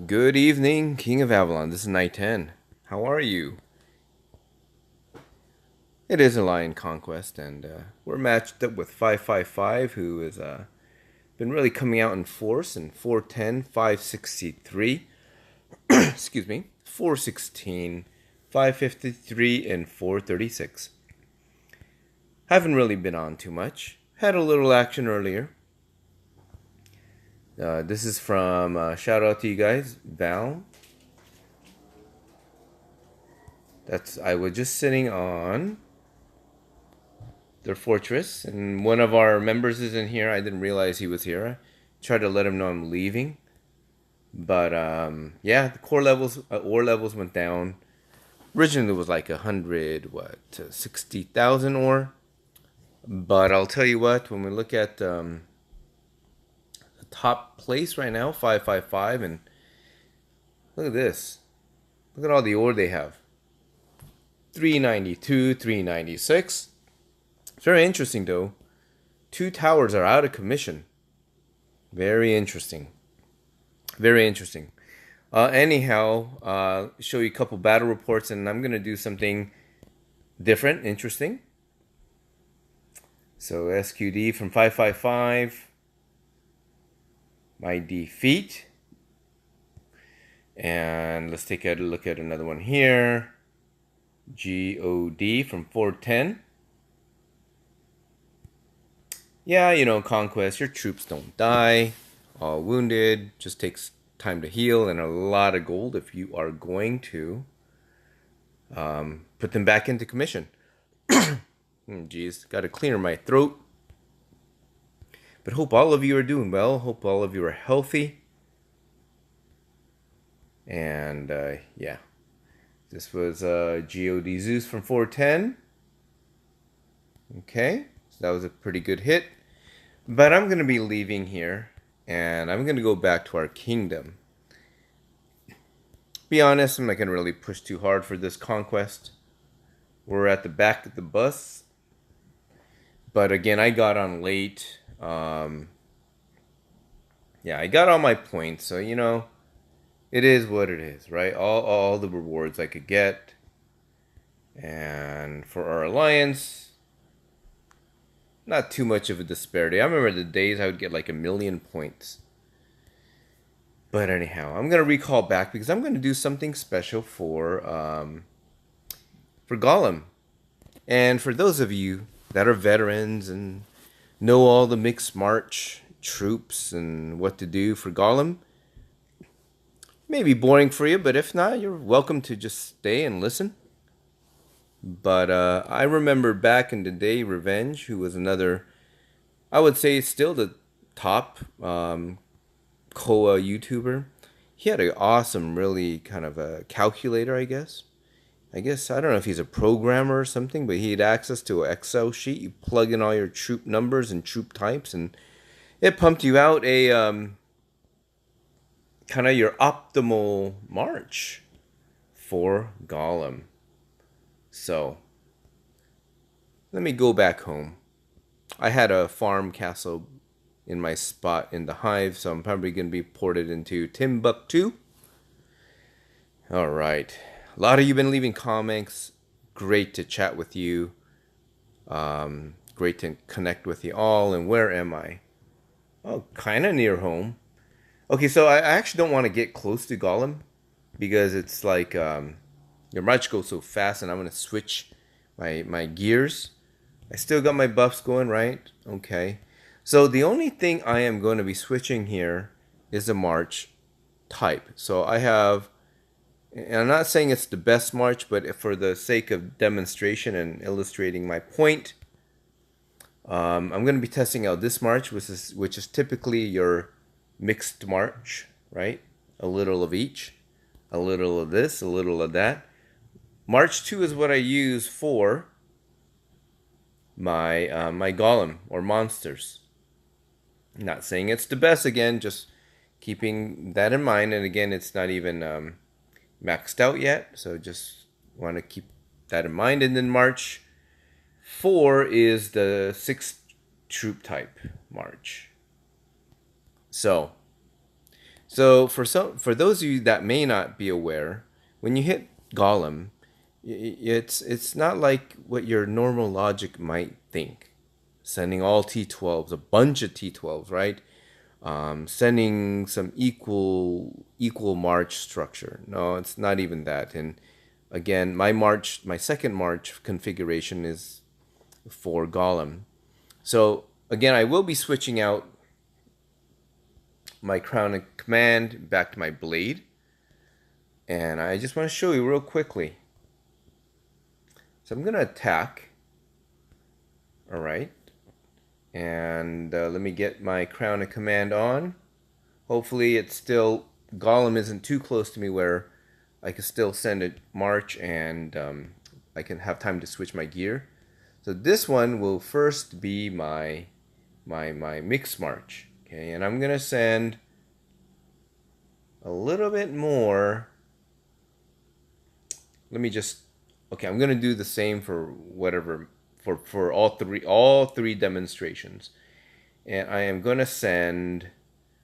Good evening, King of Avalon. This is Night 10. How are you? It is a lion Conquest, and we're matched up with 555, who has been really coming out in force in 410, 563, excuse me, 416, 553, and 436. Haven't really been on too much. Had a little action earlier. This is from, shout out to you guys, Val. I was just sitting on their fortress, and one of our members is in here. I didn't realize he was here. I tried to let him know I'm leaving, but yeah, the ore levels went down. Originally it was like 60,000 ore, but I'll tell you what, when we look at the top place right now, 555, and look at this, look at all the ore they have. 392, 396. It's very interesting though. Two towers are out of commission. Very interesting. Very interesting. Anyhow, show you a couple battle reports, and I'm gonna do something different, interesting. So SQD from 555. My defeat. And let's take a look at another one here. GOD from 410. Yeah, you know, Conquest, your troops don't die. All wounded. Just takes time to heal and a lot of gold if you are going to put them back into commission. Geez, got to clear my throat. But hope all of you are doing well. Hope all of you are healthy. And yeah, this was GOD Zeus from 410. Okay, so that was a pretty good hit. But I'm going to be leaving here, and I'm going to go back to our kingdom. Be honest, I'm not going to really push too hard for this conquest. We're at the back of the bus. But again, I got on late. Yeah, I got all my points, so you know, it is what it is, right? All the rewards I could get. And for our alliance, not too much of a disparity. I remember the days I would get like 1,000,000 points. But anyhow, I'm gonna recall back because I'm gonna do something special for Golem. And for those of you that are veterans and know all the mixed march troops and what to do for Golem, may be boring for you, but if not, you're welcome to just stay and listen. But I remember back in the day, Revenge, who was another, I would say still the top KOA YouTuber. He had an awesome, really kind of a calculator, I guess. I don't know if he's a programmer or something, but he had access to an Excel sheet. You plug in all your troop numbers and troop types, and it pumped you out a kind of your optimal march for Golem. So, let me go back home. I had a farm castle in my spot in the hive, so I'm probably going to be ported into Timbuktu. Alright. A lot of you been leaving comments. Great to chat with you. Great to connect with you all. And where am I? Oh, kind of near home. Okay, so I actually don't want to get close to Golem because it's like your march goes so fast, and I'm going to switch my gears. I still got my buffs going, right? Okay. So the only thing I am going to be switching here is the march type. So I have, and I'm not saying it's the best march, but for the sake of demonstration and illustrating my point, I'm going to be testing out this march, which is typically your mixed march, right? A little of each, a little of this, a little of that. March 2 is what I use for my my golem or monsters. Not saying it's the best, again, just keeping that in mind. And again, it's not even maxed out yet, so just want to keep that in mind. And then March 4 is the 6th troop type March. So So for those of you that may not be aware, when you hit Golem, it's not like what your normal logic might think. Sending all T12s, a bunch of T12s, right? Sending some equal march structure. No, it's not even that. And again, my second march configuration is for Golem. So again, I will be switching out my crown and command back to my blade, and I just want to show you real quickly. So I'm gonna attack. All right, and let me get my crown and command on. Hopefully it's still, Golem isn't too close to me where I can still send a march, and I can have time to switch my gear. So this one will first be my mixed march. Okay, and I'm gonna send a little bit more. Let me just, okay, I'm gonna do the same for whatever, for all three demonstrations. And I am gonna send,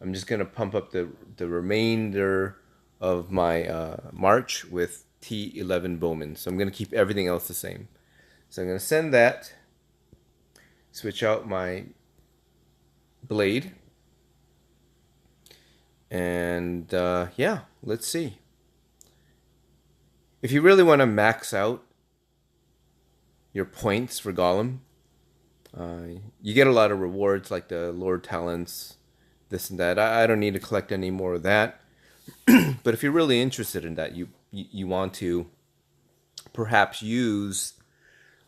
I'm just gonna pump up the remainder of my march with T11 Bowman. So I'm gonna keep everything else the same. So I'm gonna send that, switch out my blade, and yeah, let's see. If you really want to max out your points for Golem, you get a lot of rewards like the Lord Talents, this and that. I don't need to collect any more of that. But if you're really interested in that, you want to perhaps use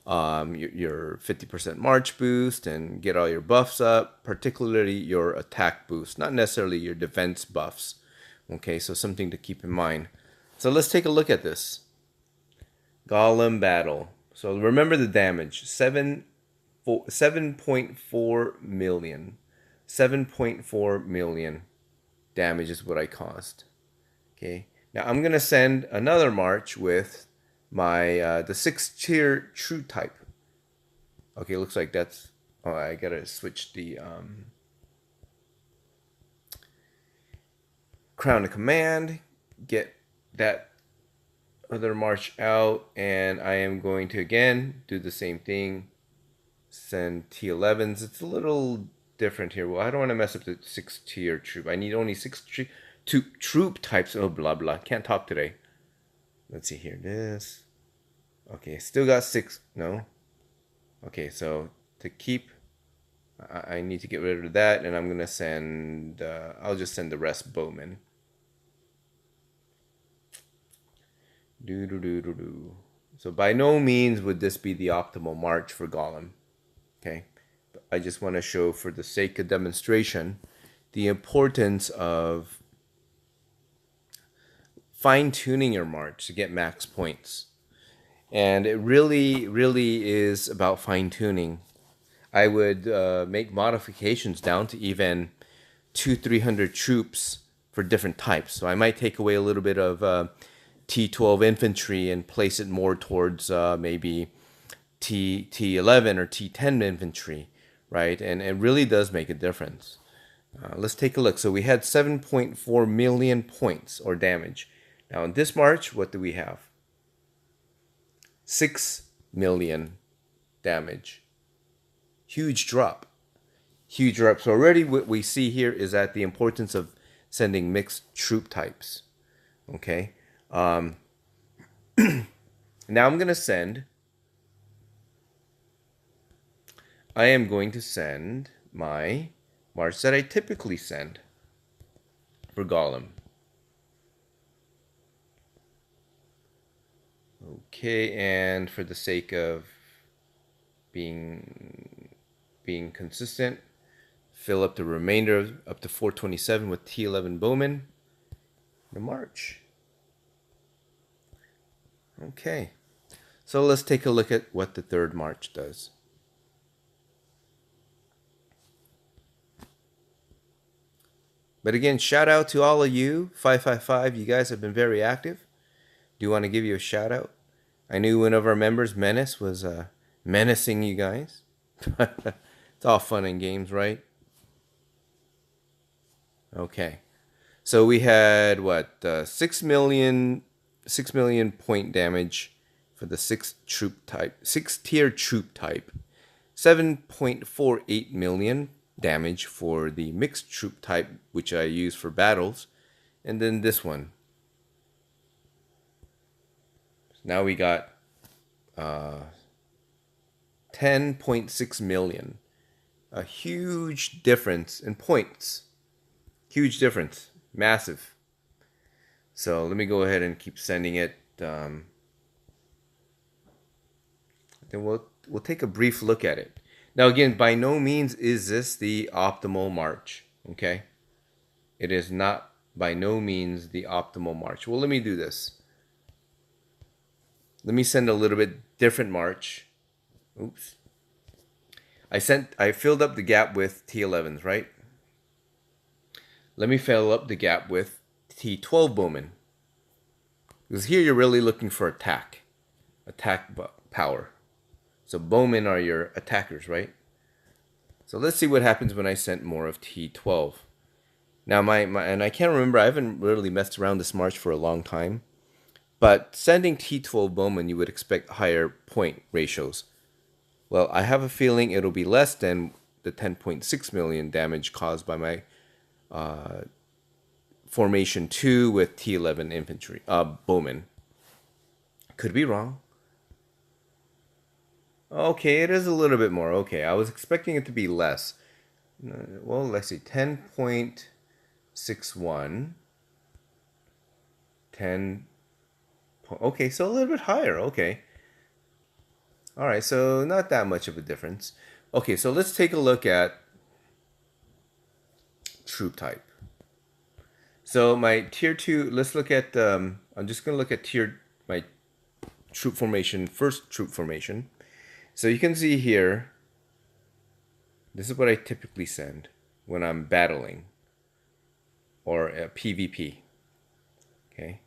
your 50% March boost and get all your buffs up, particularly your attack boost, not necessarily your defense buffs. Okay, so something to keep in mind. So let's take a look at this. Golem battle. So remember the damage. 7.4 million. 7.4 million damage is what I caused. Okay. Now I'm gonna send another march with my the 6-tier true type. Okay, looks like that's, oh, I gotta switch the crown of command, get that other march out, and I am going to again do the same thing, send T11s. It's a little different here. Well, I don't want to mess up the 6-tier troop. I need only 6 troop types. Oh, blah blah, can't talk today. Let's see here, this, okay, still got 6. No, okay, so to keep, I need to get rid of that, and I'm gonna send I'll just send the rest bowmen. So by no means would this be the optimal march for Golem. Okay, but I just want to show, for the sake of demonstration, the importance of fine-tuning your march to get max points. And it really is about fine-tuning. I would make modifications down to even 200-300 troops for different types. So I might take away a little bit of T12 infantry and place it more towards maybe T11 or T10 infantry, right? And it really does make a difference. Let's take a look. So we had 7.4 million points or damage. Now in this march, what do we have? 6 million damage. Huge drop. Huge drop. So already what we see here is that the importance of sending mixed troop types. Okay. Now I'm going to send, I am going to send my march that I typically send for Golem. Okay, and for the sake of being consistent, fill up the remainder up to 427 with T11 Bowman. The march. Okay, so let's take a look at what the third march does. But again, shout out to all of you, 555. You guys have been very active. Do want to give you a shout out. I knew one of our members, Menace, was menacing you guys. It's all fun and games, right? Okay. So we had what 6 million point damage for the six tier troop type, 7.48 million damage for the mixed troop type, which I use for battles, and then this one. Now we got 10.6 million. A huge difference in points. Huge difference. Massive. So let me go ahead and keep sending it. Then we'll take a brief look at it. Now again, by no means is this the optimal march. Okay? It is not by no means the optimal march. Well, let me do this. Let me send a little bit different march. Oops. I filled up the gap with T11s, right? Let me fill up the gap with T12 bowmen. Because here you're really looking for attack power. So bowmen are your attackers, right? So let's see what happens when I sent more of T12. Now and I can't remember, I haven't really messed around this march for a long time. But sending T12 bowmen, you would expect higher point ratios. Well, I have a feeling it'll be less than the 10.6 million damage caused by my formation 2 with T11 infantry bowmen. Could be wrong. Okay, it is a little bit more. Okay, I was expecting it to be less. Well, let's see, 10.61. 10. Okay, so a little bit higher. Okay. All right, so not that much of a difference. Okay, so let's take a look at troop type. So my tier 2, let's look at, I'm just going to look at my troop formation, first troop formation. So you can see here, this is what I typically send when I'm battling or a PvP. Okay.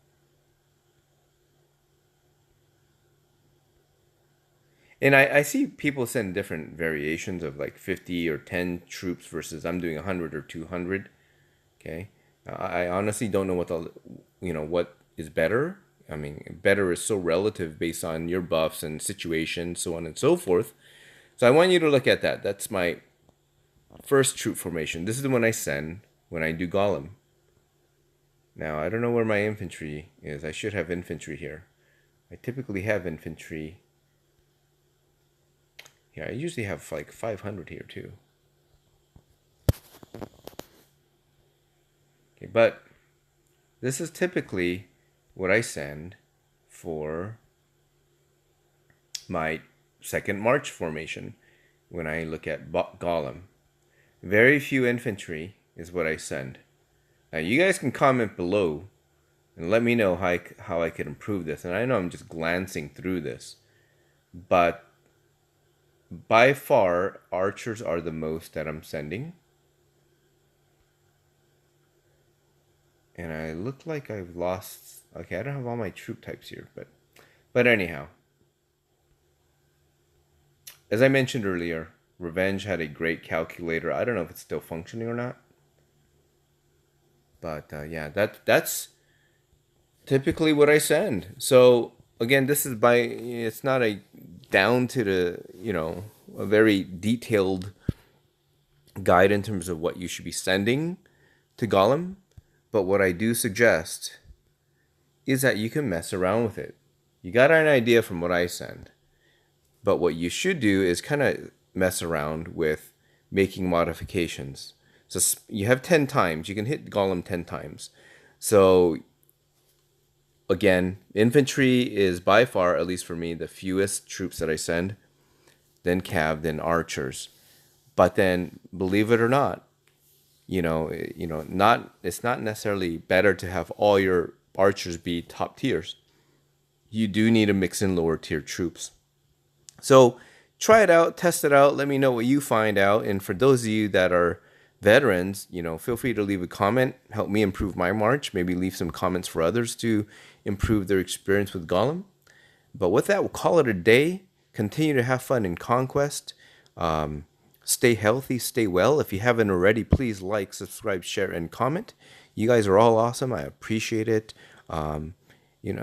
And I see people send different variations of like 50 or 10 troops versus I'm doing 100 or 200. Okay. I honestly don't know what is better. I mean, better is so relative based on your buffs and situation, so on and so forth. So I want you to look at that. That's my first troop formation. This is the one I send when I do Golem. Now, I don't know where my infantry is. I should have infantry here. I typically have infantry. Yeah, I usually have like 500 here too. Okay, but this is typically what I send for my second march formation when I look at Golem. Very few infantry is what I send. Now you guys can comment below and let me know how I could improve this. And I know I'm just glancing through this, but by far archers are the most that I'm sending. And I look like I've lost. Okay, I don't have all my troop types here, but anyhow, as I mentioned earlier, Revenge had a great calculator. I don't know if it's still functioning or not, but yeah, that's typically what I send. So again, it's not a down to the a very detailed guide in terms of what you should be sending to Golem. But what I do suggest is that you can mess around with it. You got an idea from what I send. But what you should do is kind of mess around with making modifications. So you have 10 times. You can hit Golem 10 times. So again, infantry is by far, at least for me, the fewest troops that I send. Then cav, then archers. But then, believe it or not, it's not necessarily better to have all your archers be top tiers. You do need to mix in lower tier troops. So try it out, test it out, let me know what you find out. And for those of you that are veterans, feel free to leave a comment, help me improve my march, maybe leave some comments for others to improve their experience with Golem. But with that, we'll call it a day. Continue to have fun in Conquest. Stay healthy, stay well. If you haven't already, please like, subscribe, share, and comment. You guys are all awesome. I appreciate it. I get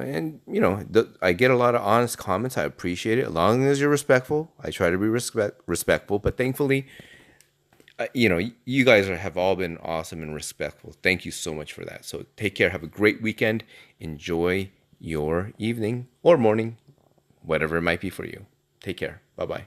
a lot of honest comments. I appreciate it. As long as you're respectful, I try to be respectful. But thankfully, you guys have all been awesome and respectful. Thank you so much for that. So take care. Have a great weekend. Enjoy your evening or morning, whatever it might be for you. Take care. Bye bye.